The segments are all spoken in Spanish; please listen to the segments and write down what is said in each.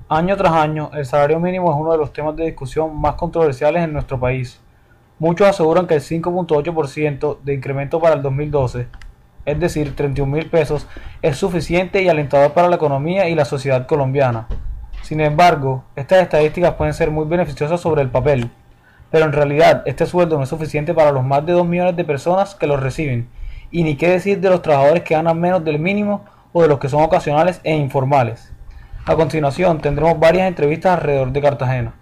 Año tras año, el salario mínimo es uno de los temas de discusión más controversiales en nuestro país. Muchos aseguran que el 5,8% de incremento para el 2012, es decir, 31.000 pesos, es suficiente y alentador para la economía y la sociedad colombiana. Sin embargo, estas estadísticas pueden ser muy beneficiosas sobre el papel, pero en realidad este sueldo no es suficiente para los más de 2 millones de personas que lo reciben, y ni qué decir de los trabajadores que ganan menos del mínimo o de los que son ocasionales e informales. A continuación tendremos varias entrevistas alrededor de Cartagena.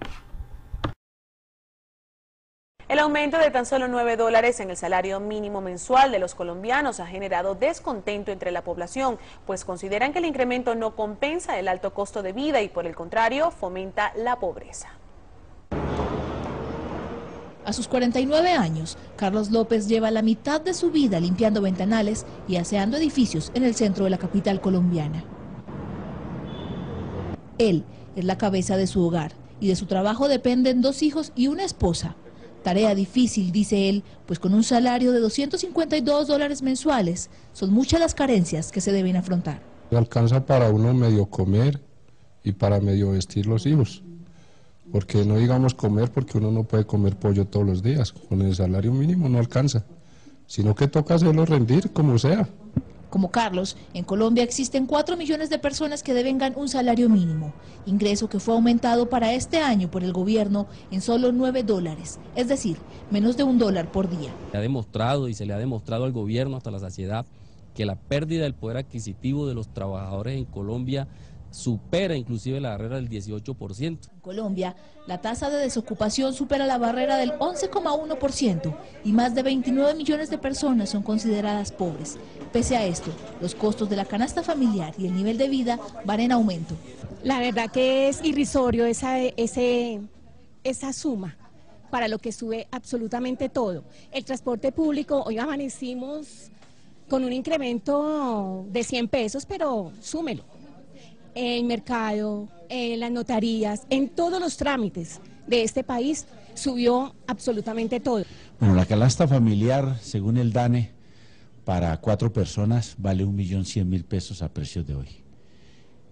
El aumento de tan solo $9 en el salario mínimo mensual de los colombianos ha generado descontento entre la población, pues consideran que el incremento no compensa el alto costo de vida y por el contrario fomenta la pobreza. A sus 49 años, Carlos López lleva la mitad de su vida limpiando ventanales y aseando edificios en el centro de la capital colombiana. Él es la cabeza de su hogar y de su trabajo dependen 2 hijos y una esposa. Tarea difícil, dice él, pues con un salario de $252 mensuales son muchas las carencias que se deben afrontar. Alcanza para uno medio comer y para medio vestir los hijos. Porque no digamos comer, porque uno no puede comer pollo todos los días, con el salario mínimo no alcanza, sino que toca hacerlo rendir como sea. Como Carlos, en Colombia existen 4 millones de personas que devengan un salario mínimo, ingreso que fue aumentado para este año por el gobierno en solo $9, es decir, menos de $1 por día. Se ha demostrado y se le ha demostrado al gobierno hasta la saciedad que la pérdida del poder adquisitivo de los trabajadores en Colombia supera inclusive la barrera del 18%. En Colombia, la tasa de desocupación supera la barrera del 11,1% y más de 29 millones de personas son consideradas pobres. Pese a esto, los costos de la canasta familiar y el nivel de vida van en aumento. La verdad que es irrisorio esa suma para lo que sube absolutamente todo. El transporte público, hoy amanecimos con un incremento de 100 pesos, pero súmelo. El mercado, las notarías, en todos los trámites de este país subió absolutamente todo. Bueno, la canasta familiar, según el DANE, para 4 personas vale 1.100.000 pesos a precios de hoy.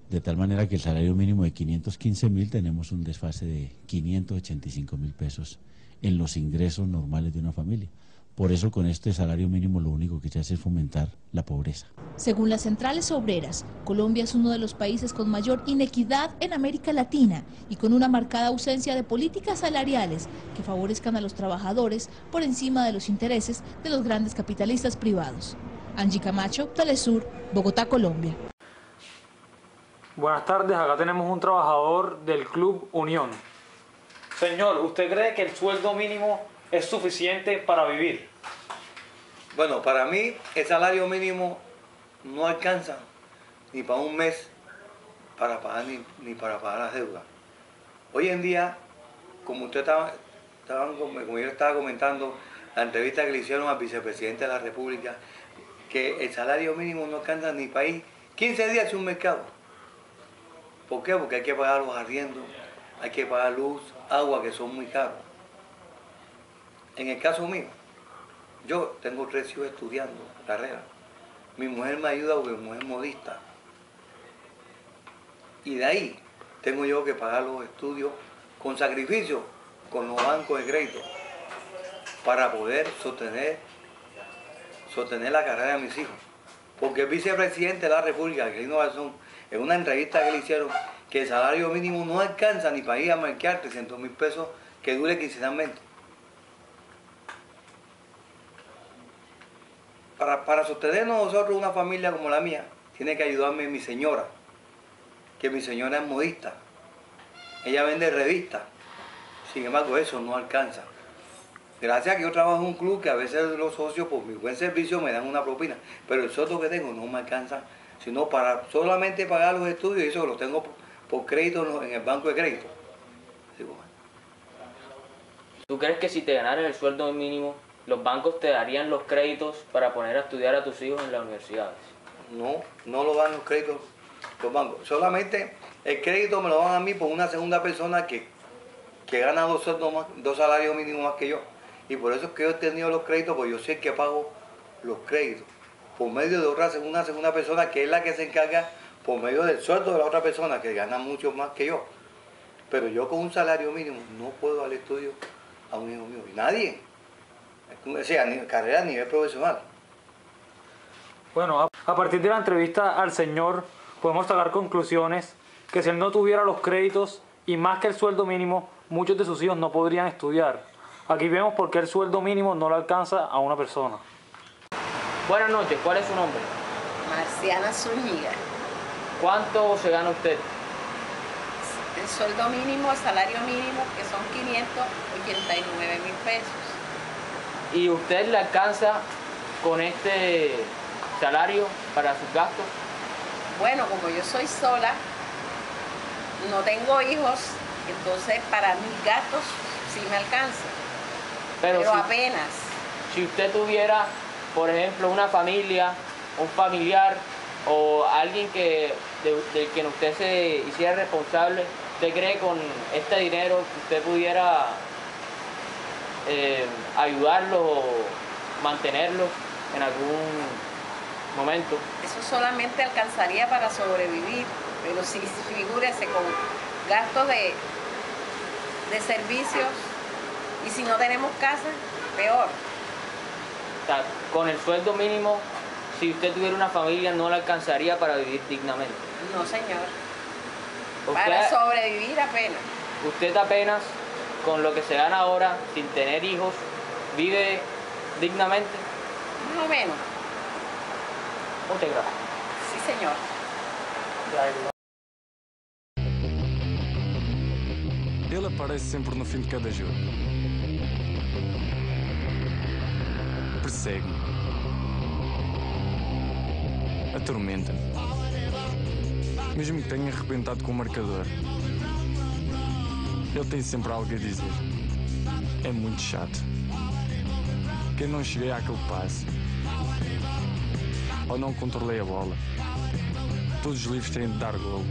De tal manera que el salario mínimo de 515.000 tenemos un desfase de 585.000 pesos en los ingresos normales de una familia. Por eso con este salario mínimo lo único que se hace es fomentar la pobreza. Según las centrales obreras, Colombia es uno de los países con mayor inequidad en América Latina y con una marcada ausencia de políticas salariales que favorezcan a los trabajadores por encima de los intereses de los grandes capitalistas privados. Angie Camacho, Telesur, Bogotá, Colombia. Buenas tardes, acá tenemos un trabajador del Club Unión. Señor, ¿usted cree que el sueldo mínimo es suficiente para vivir? Bueno, para mí el salario mínimo no alcanza ni para un mes para pagar ni para pagar las deudas. Hoy en día, como como yo estaba comentando, la entrevista que le hicieron al vicepresidente de la República, que el salario mínimo no alcanza ni para ir 15 días sin un mercado. ¿Por qué? Porque hay que pagar los arriendos, hay que pagar luz, agua, que son muy caros. En el caso mío, yo tengo 3 hijos estudiando carrera. Mi mujer me ayuda porque mi mujer es modista. Y de ahí tengo yo que pagar los estudios con sacrificio con los bancos de crédito para poder sostener la carrera de mis hijos. Porque el vicepresidente de la República, que Innovación, en una entrevista que le hicieron, que el salario mínimo no alcanza ni para ir a marcar 300.000 pesos que dure quincenalmente. Para sostenernos nosotros una familia como la mía, tiene que ayudarme mi señora, que mi señora es modista. Ella vende revistas, sin embargo eso no alcanza. Gracias a que yo trabajo en un club que a veces los socios por mi buen servicio me dan una propina, pero el sueldo que tengo no me alcanza, sino para solamente pagar los estudios y eso lo tengo por crédito en el banco de crédito. Así, bueno. ¿Tú crees que si te ganaras el sueldo mínimo, los bancos te darían los créditos para poner a estudiar a tus hijos en las universidades? No lo dan los créditos los bancos. Solamente el crédito me lo dan a mí por una segunda persona que gana 2 salarios mínimos más que yo. Y por eso es que yo he tenido los créditos, porque yo sé que pago los créditos. Por medio de una segunda persona que es la que se encarga por medio del sueldo de la otra persona que gana mucho más que yo. Pero yo con un salario mínimo no puedo dar estudio a un hijo mío. Y nadie. O sea, carrera a nivel profesional. Bueno, a partir de la entrevista al señor podemos sacar conclusiones que si él no tuviera los créditos y más que el sueldo mínimo, muchos de sus hijos no podrían estudiar. Aquí vemos por qué el sueldo mínimo no le alcanza a una persona. Buenas noches, ¿cuál es su nombre? Marciana Zúñiga. ¿Cuánto se gana usted? El sueldo mínimo, el salario mínimo, que son 589.000 pesos. ¿Y usted le alcanza con este salario para sus gastos? Bueno, como yo soy sola, no tengo hijos, entonces para mis gastos sí me alcanza, pero si, apenas. Si usted tuviera, por ejemplo, una familia, un familiar o alguien del que usted se hiciera responsable, ¿usted cree con este dinero que usted pudiera ayudarlos o mantenerlos en algún momento? Eso solamente alcanzaría para sobrevivir, pero si figúrese con gastos de servicios y si no tenemos casa, peor. O sea, con el sueldo mínimo, si usted tuviera una familia, no le alcanzaría para vivir dignamente. No, señor. Para sobrevivir apenas. Usted apenas, con lo que se gana ahora, sin tener hijos, vive dignamente. Más o menos. Muchas gracias. Sí, señor. Ele aparece sempre no fim de cada jogo. Persegue-me. Atormenta-me. Mesmo que tenha arrebentado com o marcador, ele tem sempre algo a dizer. É muito chato. Que eu não cheguei àquele passe. Ou não controlei a bola. Todos os livros têm de dar golo.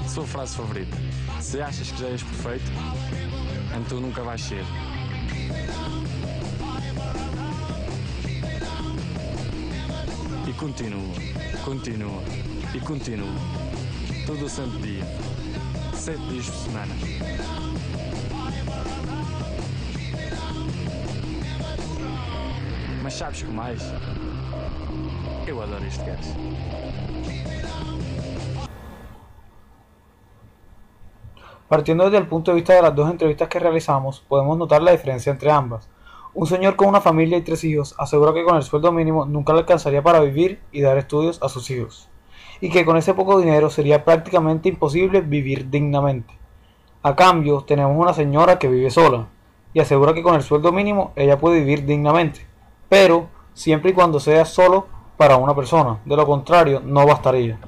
Sua frase favorita. Se achas que já és perfeito, então nunca vais ser. E continua, continua e continua. Todo o santo dia. 7 dias por semana. Mas sabes que mais? Eu adoro este gajo. Partiendo desde el punto de vista de las dos entrevistas que realizamos, podemos notar la diferencia entre ambas. Un señor con una familia y 3 hijos asegura que con el sueldo mínimo nunca le alcanzaría para vivir y dar estudios a sus hijos, y que con ese poco dinero sería prácticamente imposible vivir dignamente. A cambio, tenemos una señora que vive sola, y asegura que con el sueldo mínimo ella puede vivir dignamente, pero siempre y cuando sea solo para una persona, de lo contrario no bastaría.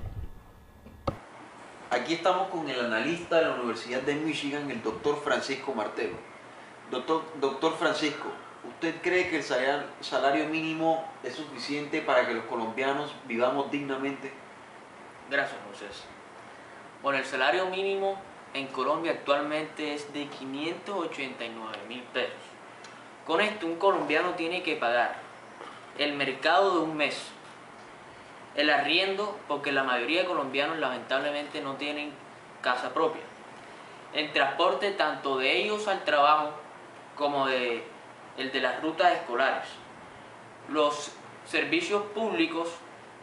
Aquí estamos con el analista de la Universidad de Michigan, el doctor Francisco Martelo. Doctor Francisco, ¿usted cree que el salario mínimo es suficiente para que los colombianos vivamos dignamente? Gracias, José. Bueno, el salario mínimo en Colombia actualmente es de 589.000 pesos. Con esto un colombiano tiene que pagar el mercado de un mes, el arriendo, porque la mayoría de colombianos lamentablemente no tienen casa propia, el transporte tanto de ellos al trabajo como el de las rutas escolares, los servicios públicos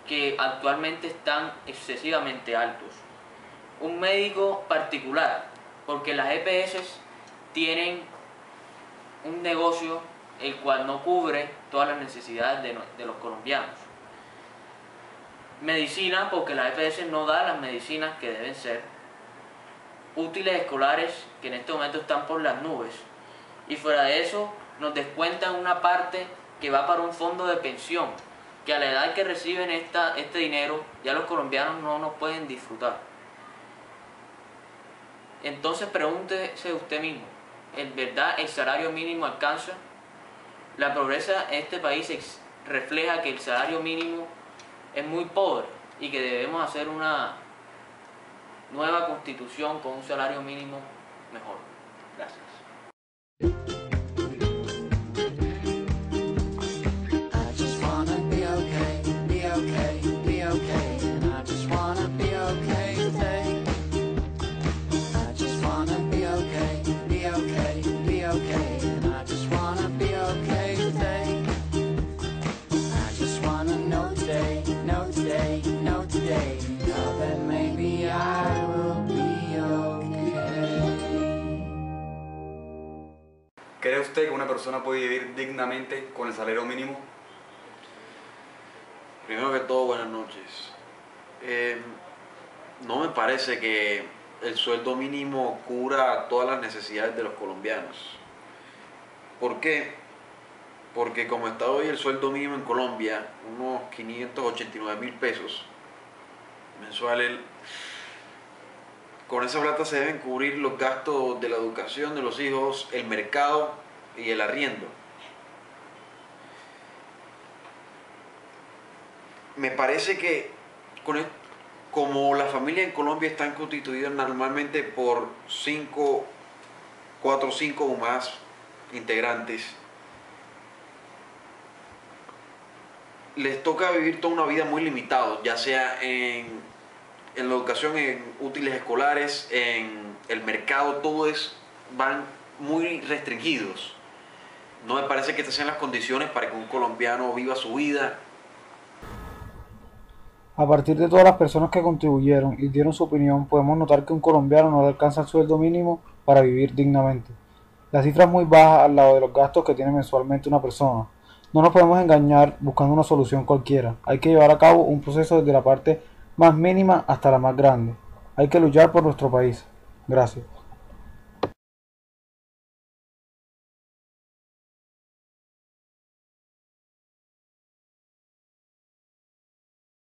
que actualmente están excesivamente altos, un médico particular, porque las EPS tienen un negocio el cual no cubre todas las necesidades de los colombianos. Medicina, porque la EPS no da las medicinas que deben ser. Útiles escolares, que en este momento están por las nubes. Y fuera de eso, nos descuentan una parte que va para un fondo de pensión, que a la edad que reciben este dinero, ya los colombianos no nos pueden disfrutar. Entonces pregúntese usted mismo, ¿en verdad el salario mínimo alcanza? La pobreza en este país refleja que el salario mínimo es muy pobre y que debemos hacer una nueva constitución con un salario mínimo mejor. Gracias. I just wanna be okay, and I just wanna be una persona puede vivir dignamente con el salario mínimo? Primero que todo, buenas noches. No me parece que el sueldo mínimo cubra todas las necesidades de los colombianos. ¿Por qué? Porque como está hoy el sueldo mínimo en Colombia, unos 589.000 pesos mensuales, con esa plata se deben cubrir los gastos de la educación de los hijos, el mercado y el arriendo. Me parece que como las familias en Colombia están constituidas normalmente por 4 o 5 o más integrantes, les toca vivir toda una vida muy limitada, ya sea en la educación, en útiles escolares, en el mercado, van muy restringidos. No me parece que estas sean las condiciones para que un colombiano viva su vida. A partir de todas las personas que contribuyeron y dieron su opinión, podemos notar que un colombiano no le alcanza el sueldo mínimo para vivir dignamente. La cifra es muy baja al lado de los gastos que tiene mensualmente una persona. No nos podemos engañar buscando una solución cualquiera. Hay que llevar a cabo un proceso desde la parte más mínima hasta la más grande. Hay que luchar por nuestro país. Gracias.